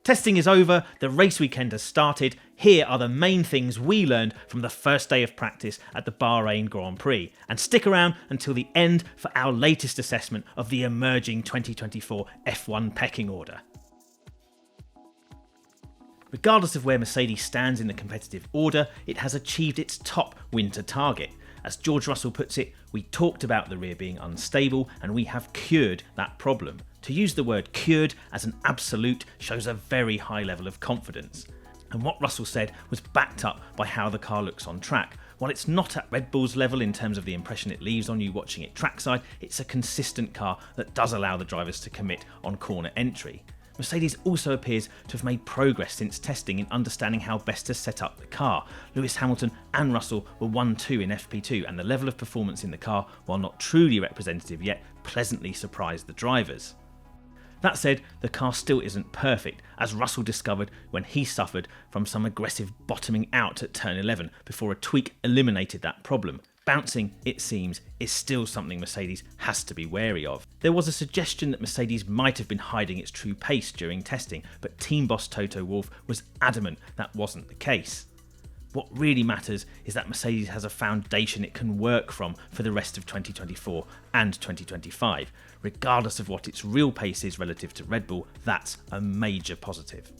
Testing is over, the race weekend has started. Here are the main things we learned from the first day of practice at the Bahrain Grand Prix. And stick around until the end for our latest assessment of the emerging 2024 F1 pecking order. Regardless of where Mercedes stands in the competitive order, it has achieved its top winter target. As George Russell puts it, we talked about the rear being unstable and we have cured that problem. To use the word cured as an absolute shows a very high level of confidence. And what Russell said was backed up by how the car looks on track. While it's not at Red Bull's level in terms of the impression it leaves on you watching it trackside, it's a consistent car that does allow the drivers to commit on corner entry. Mercedes also appears to have made progress since testing in understanding how best to set up the car. Lewis Hamilton and Russell were 1-2 in FP2, and the level of performance in the car, while not truly representative yet, pleasantly surprised the drivers. That said, the car still isn't perfect, as Russell discovered when he suffered from some aggressive bottoming out at turn 11 before a tweak eliminated that problem. Bouncing, it seems, is still something Mercedes has to be wary of. There was a suggestion that Mercedes might have been hiding its true pace during testing, but team boss Toto Wolff was adamant that wasn't the case. What really matters is that Mercedes has a foundation it can work from for the rest of 2024 and 2025. Regardless of what its real pace is relative to Red Bull, that's a major positive.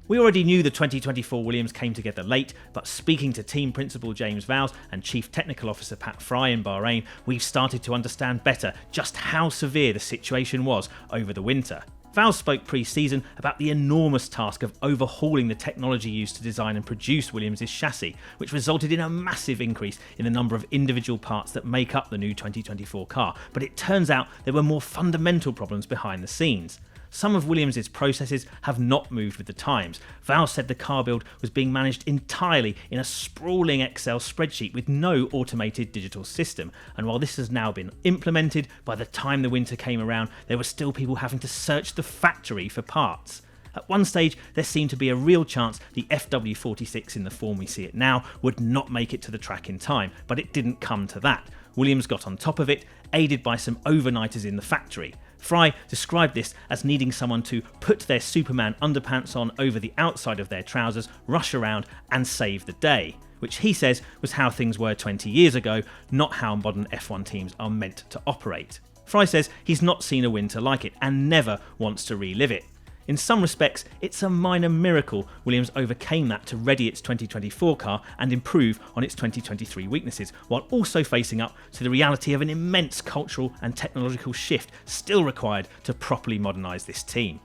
We already knew the 2024 Williams came together late, but speaking to team principal James Vowles and Chief Technical Officer Pat Fry in Bahrain, we've started to understand better just how severe the situation was over the winter. Vowles spoke pre-season about the enormous task of overhauling the technology used to design and produce Williams' chassis, which resulted in a massive increase in the number of individual parts that make up the new 2024 car. But it turns out there were more fundamental problems behind the scenes. Some of Williams' processes have not moved with the times. Vowles said the car build was being managed entirely in a sprawling Excel spreadsheet with no automated digital system. And while this has now been implemented, by the time the winter came around, there were still people having to search the factory for parts. At one stage, there seemed to be a real chance the FW46 in the form we see it now would not make it to the track in time, but it didn't come to that. Williams got on top of it, aided by some overnighters in the factory. Fry described this as needing someone to put their Superman underpants on over the outside of their trousers, rush around and save the day, which he says was how things were 20 years ago, not how modern F1 teams are meant to operate. Fry says he's not seen a winter like it and never wants to relive it. In some respects, it's a minor miracle Williams overcame that to ready its 2024 car and improve on its 2023 weaknesses, while also facing up to the reality of an immense cultural and technological shift still required to properly modernise this team.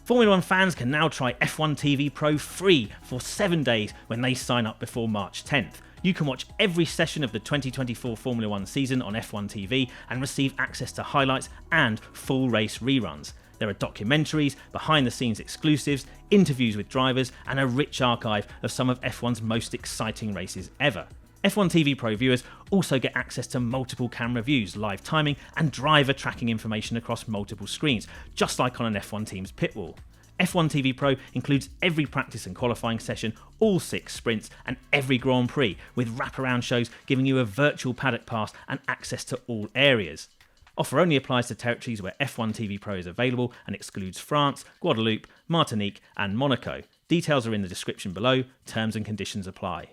Formula 1 fans can now try F1 TV Pro free for 7 days when they sign up before March 10th. You can watch every session of the 2024 Formula 1 season on F1 TV and receive access to highlights and full race reruns. There are documentaries, behind-the-scenes exclusives, interviews with drivers, and a rich archive of some of F1's most exciting races ever. F1 TV Pro viewers also get access to multiple camera views, live timing, and driver tracking information across multiple screens, just like on an F1 team's pit wall. F1 TV Pro includes every practice and qualifying session, all 6 sprints, and every Grand Prix, with wraparound shows giving you a virtual paddock pass and access to all areas. Offer only applies to territories where F1 TV Pro is available and excludes France, Guadeloupe, Martinique and Monaco. Details are in the description below. Terms and conditions apply.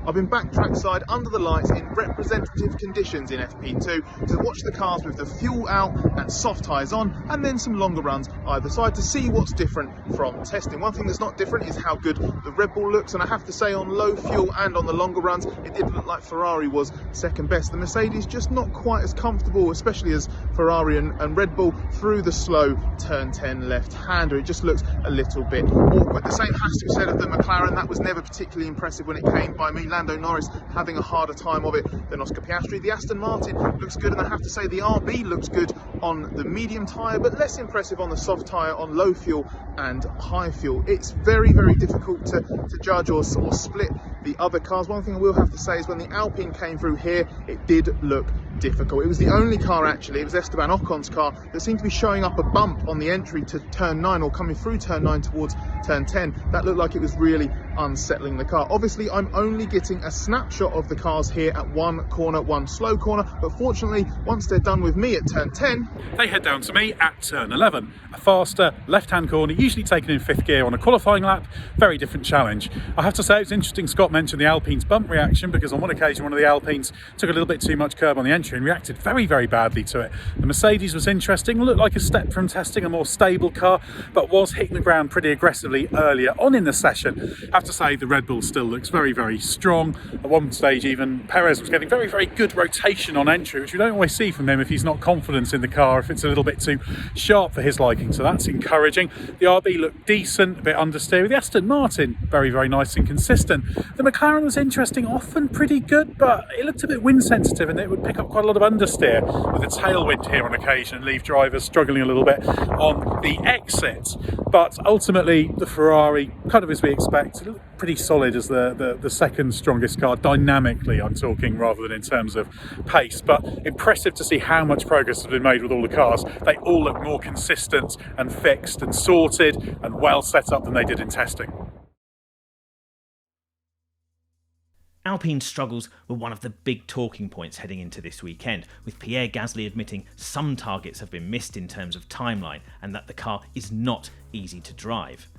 I've been back trackside under the lights in representative conditions in FP2 to watch the cars with the fuel out and soft tyres on, and then some longer runs either side to see what's different from testing. One thing that's not different is how good the Red Bull looks, and I have to say on low fuel and on the longer runs it did look like Ferrari was second best. The Mercedes just not quite as comfortable, especially as Ferrari and Red Bull through the slow turn 10 left-hander. It just looks a little bit awkward. The same has to be said of the McLaren. That was never particularly impressive when it came by me. Lando Norris having a harder time of it than Oscar Piastri. The Aston Martin looks good, and I have to say the RB looks good on the medium tyre, but less impressive on the soft tyre on low fuel and high fuel. It's very, very difficult to judge or split the other cars. One thing I will have to say is when the Alpine came through here, it did look difficult. It was the only car, actually, it was Esteban Ocon's car, that seemed to be showing up a bump on the entry to turn 9 or coming through turn 9 towards turn 10. That looked like it was really unsettling the car. Obviously, I'm only getting a snapshot of the cars here at one corner, one slow corner, but fortunately, once they're done with me at turn 10, they head down to me at turn 11. A faster left-hand corner, usually taken in 5th gear on a qualifying lap. Very different challenge. I have to say, it's interesting Scott mentioned the Alpine's bump reaction, because on one occasion, one of the Alpines took a little bit too much curb on the entry and reacted very, very badly to it. The Mercedes was interesting, looked like a step from testing a more stable car, but was hitting the ground pretty aggressively earlier on in the session. I have to say, the Red Bull still looks very, very strong. At one stage, even Perez was getting very, very good rotation on entry, which we don't always see from him if he's not confident in the car, if it's a little bit too sharp for his liking, so that's encouraging. The RB looked decent, a bit understeer. The Aston Martin, very, very nice and consistent. The McLaren was interesting, often pretty good, but it looked a bit wind sensitive and it would pick up quite a lot of understeer with a tailwind here on occasion and leave drivers struggling a little bit on the exit. But ultimately, the Ferrari, kind of as we expect, looked pretty solid as the second strongest car, dynamically I'm talking, rather than in terms of pace. But impressive to see how much progress has been made with all the cars. They all look more consistent and fixed and sorted and well set up than they did in testing. Alpine's struggles were one of the big talking points heading into this weekend, with Pierre Gasly admitting some targets have been missed in terms of timeline and that the car is not easy to drive.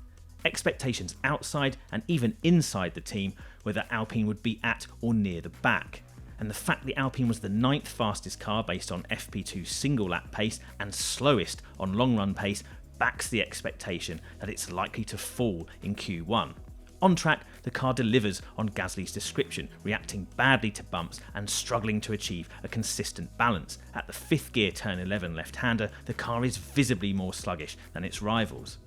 Expectations outside and even inside the team were that Alpine would be at or near the back. And the fact the Alpine was the 9th fastest car based on FP2 single lap pace and slowest on long run pace backs the expectation that it's likely to fall in Q1. On track, the car delivers on Gasly's description, reacting badly to bumps and struggling to achieve a consistent balance. At the 5th gear turn 11 left-hander, the car is visibly more sluggish than its rivals.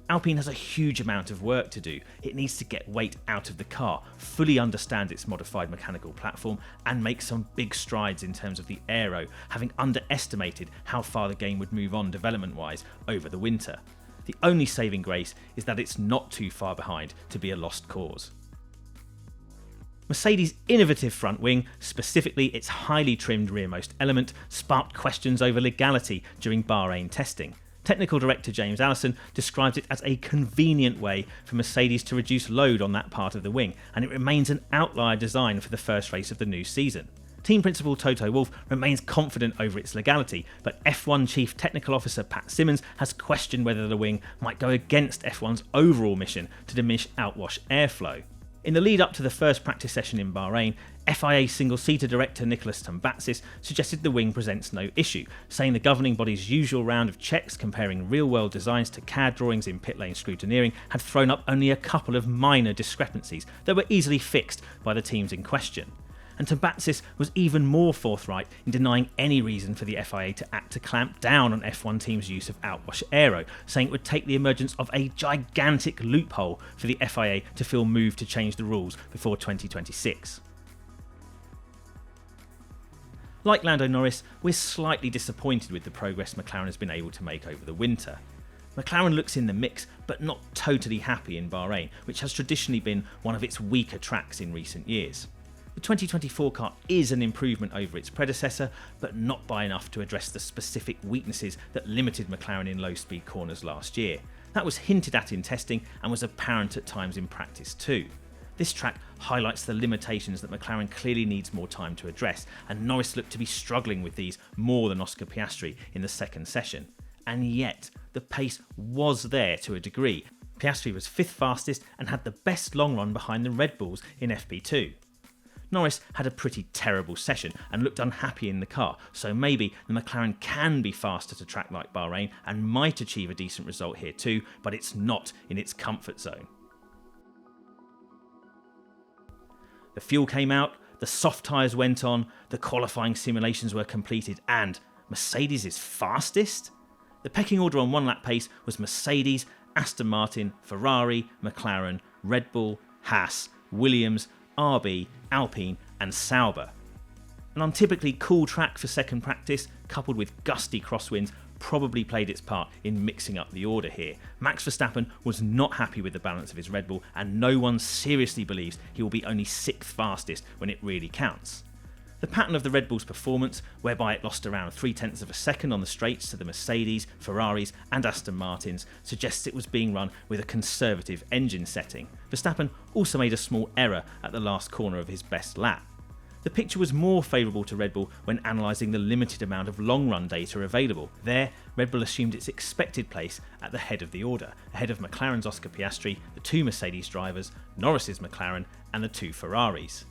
Alpine has a huge amount of work to do. It needs to get weight out of the car, fully understand its modified mechanical platform, and make some big strides in terms of the aero, having underestimated how far the game would move on development-wise over the winter. The only saving grace is that it's not too far behind to be a lost cause. Mercedes' innovative front wing, specifically its highly trimmed rearmost element, sparked questions over legality during Bahrain testing. Technical Director James Allison describes it as a convenient way for Mercedes to reduce load on that part of the wing, and it remains an outlier design for the first race of the new season. Team Principal Toto Wolff remains confident over its legality, but F1 Chief Technical Officer Pat Simmons has questioned whether the wing might go against F1's overall mission to diminish outwash airflow. In the lead up to the first practice session in Bahrain, FIA single-seater director Nicholas Tambatsis suggested the wing presents no issue, saying the governing body's usual round of checks comparing real-world designs to CAD drawings in pit lane scrutineering had thrown up only a couple of minor discrepancies that were easily fixed by the teams in question. And Tambatsis was even more forthright in denying any reason for the FIA to act to clamp down on F1 teams' use of outwash aero, saying it would take the emergence of a gigantic loophole for the FIA to feel moved to change the rules before 2026. Like Lando Norris, we're slightly disappointed with the progress McLaren has been able to make over the winter. McLaren looks in the mix, but not totally happy in Bahrain, which has traditionally been one of its weaker tracks in recent years. The 2024 car is an improvement over its predecessor, but not by enough to address the specific weaknesses that limited McLaren in low-speed corners last year. That was hinted at in testing and was apparent at times in practice too. This track highlights the limitations that McLaren clearly needs more time to address, and Norris looked to be struggling with these more than Oscar Piastri in the second session. And yet, the pace was there to a degree. Piastri was 5th fastest and had the best long run behind the Red Bulls in FP2. Norris had a pretty terrible session and looked unhappy in the car, so maybe the McLaren can be fast at a track like Bahrain and might achieve a decent result here too, but it's not in its comfort zone. The fuel came out, the soft tyres went on, the qualifying simulations were completed, and Mercedes is fastest? The pecking order on one-lap pace was Mercedes, Aston Martin, Ferrari, McLaren, Red Bull, Haas, Williams, RB, Alpine and Sauber. An untypically cool track for second practice, coupled with gusty crosswinds, probably played its part in mixing up the order here. Max Verstappen was not happy with the balance of his Red Bull, and no one seriously believes he will be only 6th fastest when it really counts. The pattern of the Red Bull's performance, whereby it lost around 0.3 of a second on the straights to the Mercedes, Ferraris and Aston Martins, suggests it was being run with a conservative engine setting. Verstappen also made a small error at the last corner of his best lap. The picture was more favourable to Red Bull when analysing the limited amount of long-run data available. There, Red Bull assumed its expected place at the head of the order, ahead of McLaren's Oscar Piastri, the 2 Mercedes drivers, Norris's McLaren and the 2 Ferraris.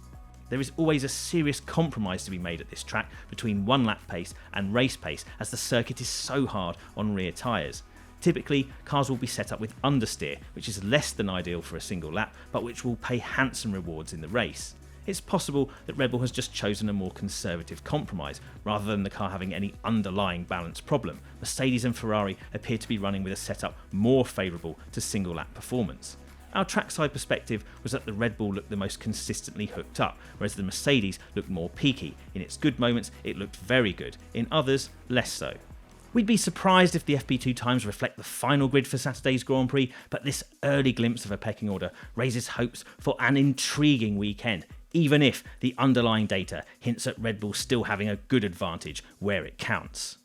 There is always a serious compromise to be made at this track between 1-lap pace and race pace, as the circuit is so hard on rear tyres. Typically, cars will be set up with understeer, which is less than ideal for a single lap, but which will pay handsome rewards in the race. It's possible that Red Bull has just chosen a more conservative compromise, rather than the car having any underlying balance problem. Mercedes and Ferrari appear to be running with a setup more favourable to single lap performance. Our trackside perspective was that the Red Bull looked the most consistently hooked up, whereas the Mercedes looked more peaky. In its good moments, it looked very good. In others, less so. We'd be surprised if the FP2 times reflect the final grid for Saturday's Grand Prix, but this early glimpse of a pecking order raises hopes for an intriguing weekend, even if the underlying data hints at Red Bull still having a good advantage where it counts.